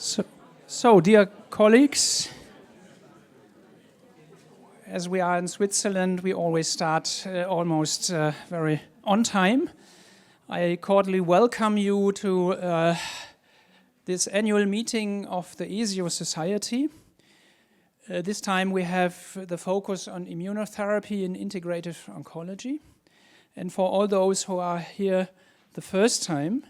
So, dear colleagues, as we are in Switzerland, we always start almost very on time. I cordially welcome you to this annual meeting of the ESIO Society. This time we have the focus on immunotherapy and integrative oncology. And for all those who are here the first time,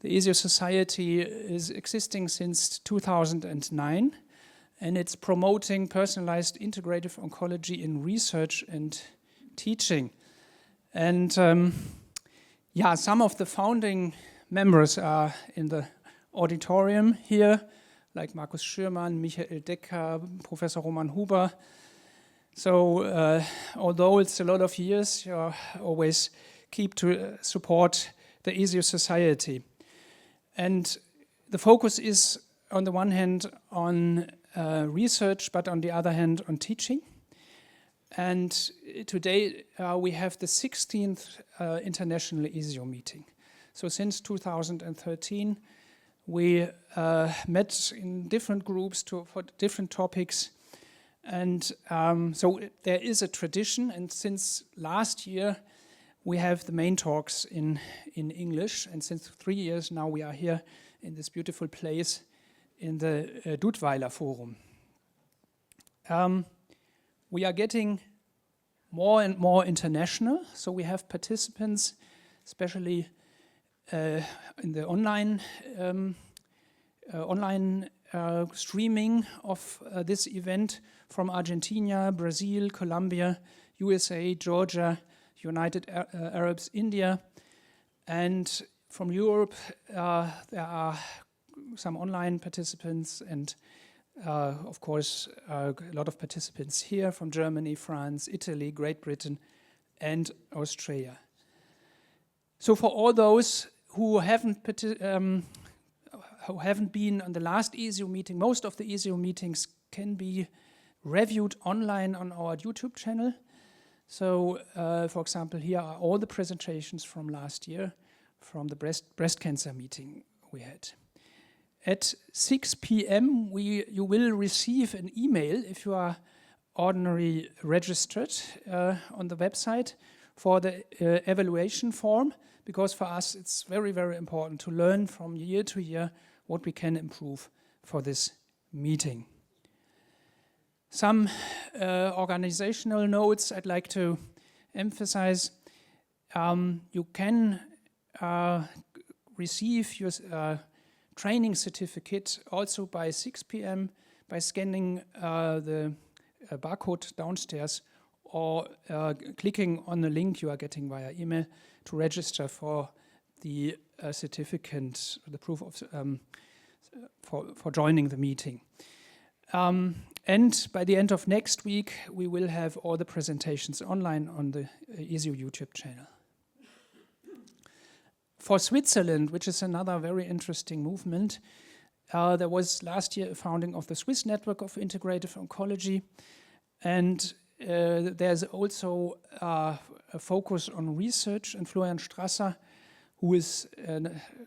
the ESIO Society is existing since 2009, and it's promoting personalized integrative oncology in research and teaching. And some of the founding members are in the auditorium here, like Markus Schürmann, Michael Decker, Professor Roman Huber. So although it's a lot of years, you always keep to support the ESIO Society. And the focus is, on the one hand, on research, but on the other hand, on teaching. And today we have the 16th International ESIO meeting. So since 2013, we met in different groups for different topics. And so there is a tradition, and since last year, we have the main talks in English, and since 3 years now we are here in this beautiful place in the Duttweiler Forum. We are getting more and more international, so we have participants, especially in the online streaming of this event from Argentina, Brazil, Colombia, USA, Georgia, United Arabs, India, and from Europe there are some online participants and of course a lot of participants here from Germany, France, Italy, Great Britain and Australia. So for all those who haven't been on the last ESIO meeting, most of the ESIO meetings can be reviewed online on our YouTube channel. So, for example, here are all the presentations from last year from the breast cancer meeting we had. At 6 p.m. you will receive an email if you are ordinary registered on the website for the evaluation form, because for us it's very, very important to learn from year to year what we can improve for this meeting. Some organizational notes I'd like to emphasize. You can receive your training certificate also by 6 p.m. by scanning the barcode downstairs or clicking on the link you are getting via email to register for the certificate, the proof of for joining the meeting. And by the end of next week, we will have all the presentations online on the ESIO YouTube channel. For Switzerland, which is another very interesting movement, there was last year a founding of the Swiss Network of Integrative Oncology, and there's also a focus on research, and Florian Strasser, who is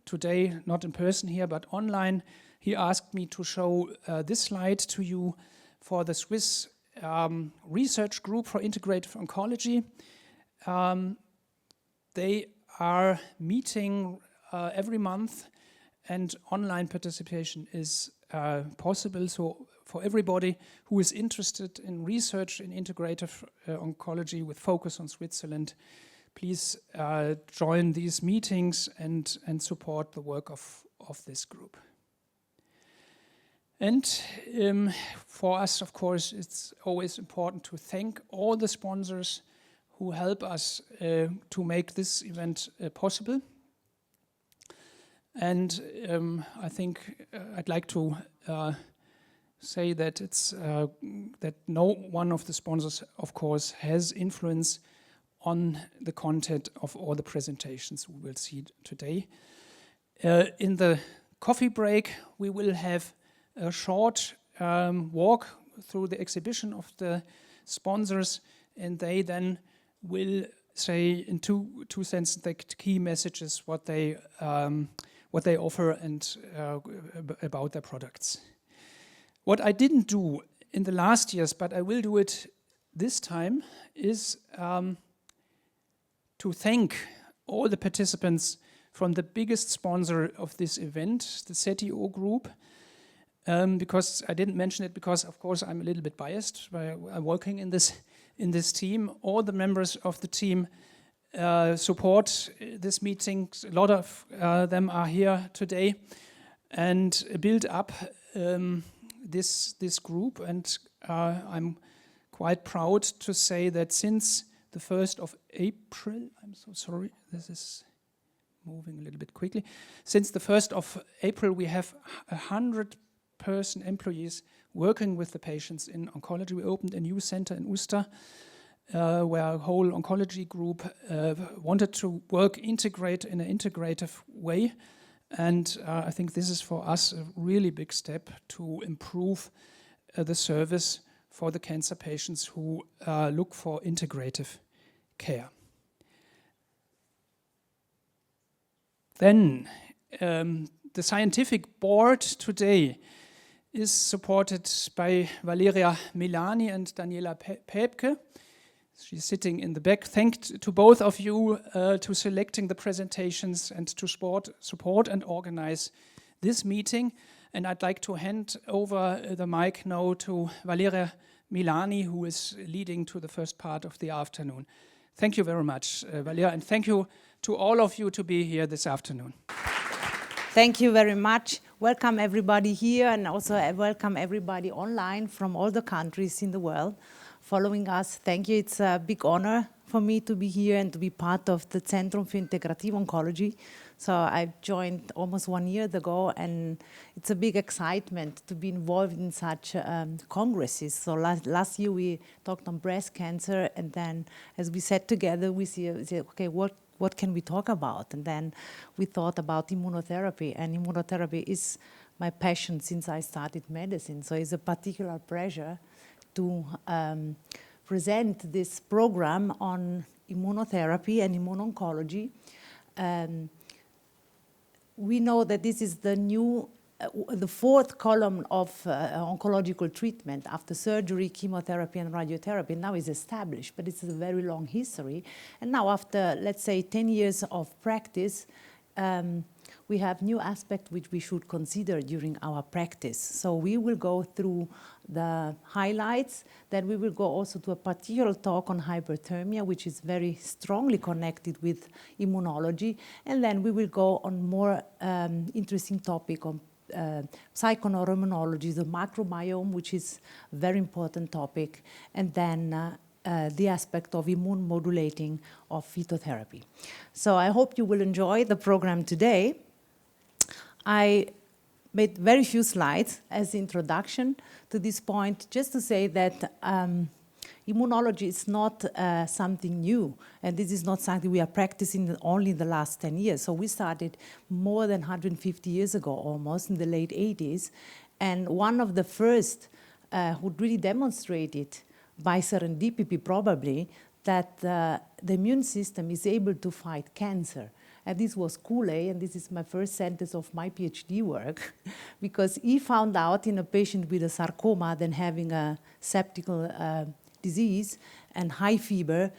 today not in person here but online, he asked me to show this slide to you for the Swiss Research Group for Integrative Oncology. They are meeting every month, and online participation is possible. So for everybody who is interested in research in integrative oncology with focus on Switzerland, please join these meetings and support the work of this group. And for us, of course, it's always important to thank all the sponsors who help us to make this event possible. And I think I'd like to say that it's that no one of the sponsors, of course, has influence on the content of all the presentations we will see today. In the coffee break, we will have a short walk through the exhibition of the sponsors, and they then will say in two sentences the key messages what they what they offer and about their products. What I didn't do in the last years, but I will do it this time, is to thank all the participants from the biggest sponsor of this event, the ZTO Group, because I didn't mention it because, of course, I'm a little bit biased. I'm working in this team. All the members of the team support this meeting. A lot of them are here today and build up this group. And I'm quite proud to say that since the 1st of April, I'm so sorry, this is moving a little bit quickly. Since the 1st of April, we have 100-person employees working with the patients in oncology. We opened a new center in Uster, where a whole oncology group wanted to integrate in an integrative way. And I think this is for us a really big step to improve the service for the cancer patients who look for integrative care. Then the scientific board today is supported by Valeria Milani and Daniela Päbke. She's sitting in the back. Thanks to both of you to selecting the presentations and to support and organize this meeting. And I'd like to hand over the mic now to Valeria Milani, who is leading to the first part of the afternoon. Thank you very much, Valeria, and thank you to all of you to be here this afternoon. Thank you very much. Welcome everybody here, and also welcome everybody online from all the countries in the world following us. Thank you. It's a big honor for me to be here and to be part of the Centrum für Integrative Oncology. So I joined almost 1 year ago, and it's a big excitement to be involved in such congresses. So last year we talked on breast cancer, and then as we sat together, we said, okay, what can we talk about? And then we thought about immunotherapy, and immunotherapy is my passion since I started medicine. So it's a particular pleasure to present this program on immunotherapy and immuno-oncology. We know that this is the fourth column of oncological treatment after surgery, chemotherapy, and radiotherapy. Now is established, but it's a very long history. And now after, let's say, 10 years of practice, we have new aspects which we should consider during our practice. So we will go through the highlights, then we will go also to a particular talk on hyperthermia, which is very strongly connected with immunology, and then we will go on more interesting topic on psychoneuroimmunology, the microbiome, which is a very important topic, and then the aspect of immune modulating of phytotherapy. So I hope you will enjoy the program today. I made very few slides as introduction to this point, just to say that immunology is not something new, and this is not something we are practicing only in the last 10 years. So we started more than 150 years ago, almost in the late 80s, and one of the first who really demonstrated by serendipity probably that the immune system is able to fight cancer. And this was Cooley, and this is my first sentence of my PhD work, because he found out in a patient with a sarcoma then having a septical disease and high fever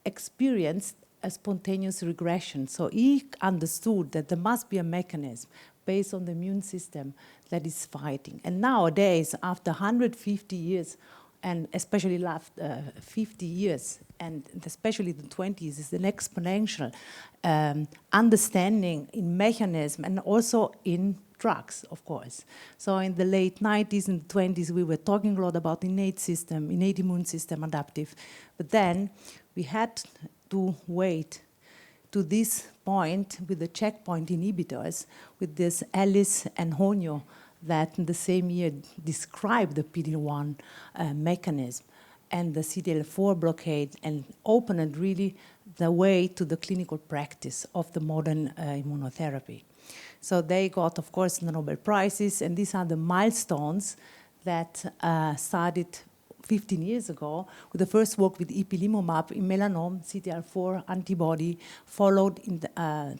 experienced a spontaneous regression. So he understood that there must be a mechanism based on the immune system that is fighting. And nowadays, after 150 years, and especially last 50 years, and especially the 20s, is an exponential understanding in mechanism and also in drugs, of course. So in the late 90s and 20s, we were talking a lot about innate system, innate immune system, adaptive. But then we had to wait to this point with the checkpoint inhibitors, with this Ellis and Honio, that in the same year described the PD-1 mechanism and the CTLA-4 blockade, and opened really the way to the clinical practice of the modern immunotherapy. So they got, of course, the Nobel Prizes, and these are the milestones that started 15 years ago, with the first work with ipilimumab in melanoma, CTLA-4 antibody, followed in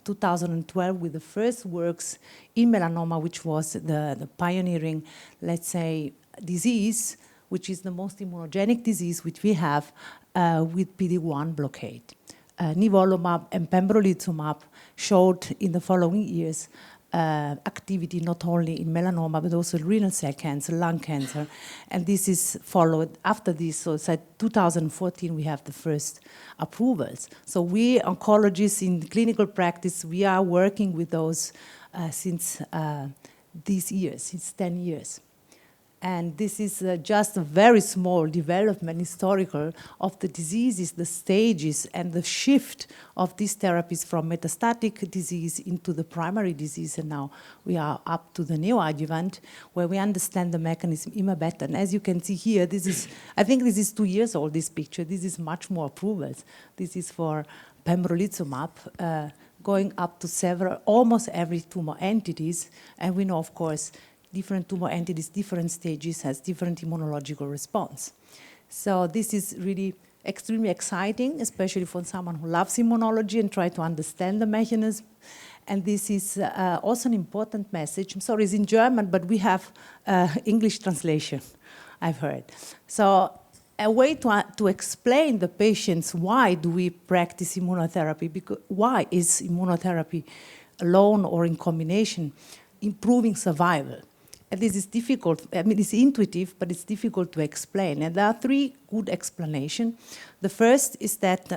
2012 with the first works in melanoma, which was the pioneering, let's say, disease, which is the most immunogenic disease which we have with PD-1 blockade. Nivolumab and pembrolizumab showed in the following years activity not only in melanoma but also renal cell cancer, lung cancer, and this is followed after this. So it's 2014 we have the first approvals. So we oncologists in clinical practice, we are working with those since these years, since 10 years. And this is just a very small development, historical, of the diseases, the stages, and the shift of these therapies from metastatic disease into the primary disease. And now we are up to the neoadjuvant, where we understand the mechanism even better. And as you can see here, this is, I think this is 2 years old, this picture. This is much more approvals. This is for pembrolizumab, going up to several, almost every tumor entities. And we know, of course, different tumor entities, different stages, has different immunological response. So this is really extremely exciting, especially for someone who loves immunology and try to understand the mechanism. And this is also an important message. I'm sorry, it's in German, but we have English translation, I've heard. So a way to explain the patients why do we practice immunotherapy, because why is immunotherapy alone or in combination improving survival? And this is difficult, I mean, it's intuitive, but it's difficult to explain. And there are 3 good explanations. The first is that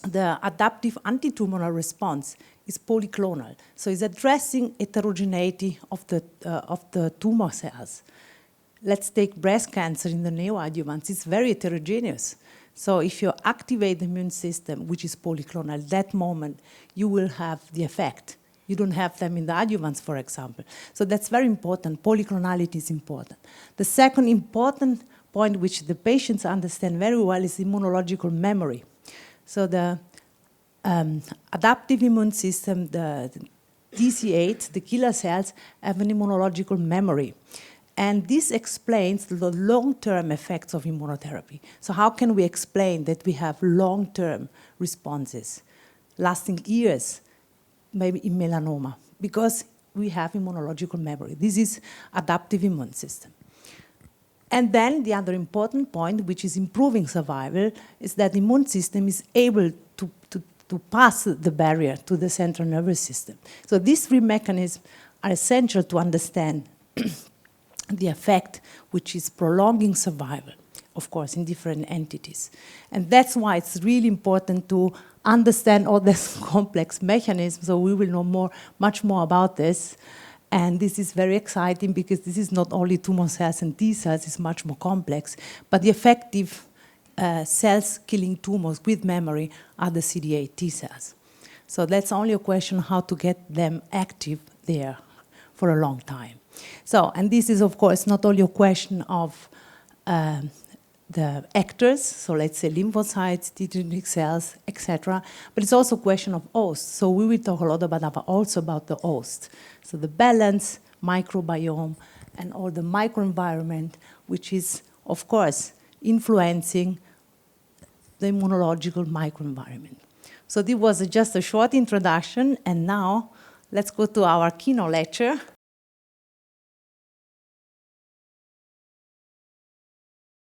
the adaptive antitumoral response is polyclonal. So it's addressing heterogeneity of the tumor cells. Let's take breast cancer in the neoadjuvants. It's very heterogeneous. So if you activate the immune system, which is polyclonal, at that moment, you will have the effect. You don't have them in the adjuvants, for example. So that's very important. Polyclonality is important. The second important point, which the patients understand very well, is immunological memory. So the adaptive immune system, the DC8, the killer cells, have an immunological memory. And this explains the long-term effects of immunotherapy. So how can we explain that we have long-term responses, lasting years, maybe in melanoma? Because we have immunological memory. This is adaptive immune system. And then the other important point, which is improving survival, is that the immune system is able to pass the barrier to the central nervous system. So these 3 mechanisms are essential to understand the effect, which is prolonging survival, of course, in different entities. And that's why it's really important to understand all this complex mechanisms, so we will know much more about this. And this is very exciting because this is not only tumor cells and T cells, it's much more complex, but the effective cells killing tumors with memory are the CD8 T cells. So that's only a question how to get them active there for a long time. So, and this is, of course, not only a question of the actors, so let's say lymphocytes, dendritic cells, etc., but it's also a question of host. So we will talk a lot also about the host. So the balance, microbiome, and all the microenvironment, which is, of course, influencing the immunological microenvironment. So this was just a short introduction, and now let's go to our keynote lecture.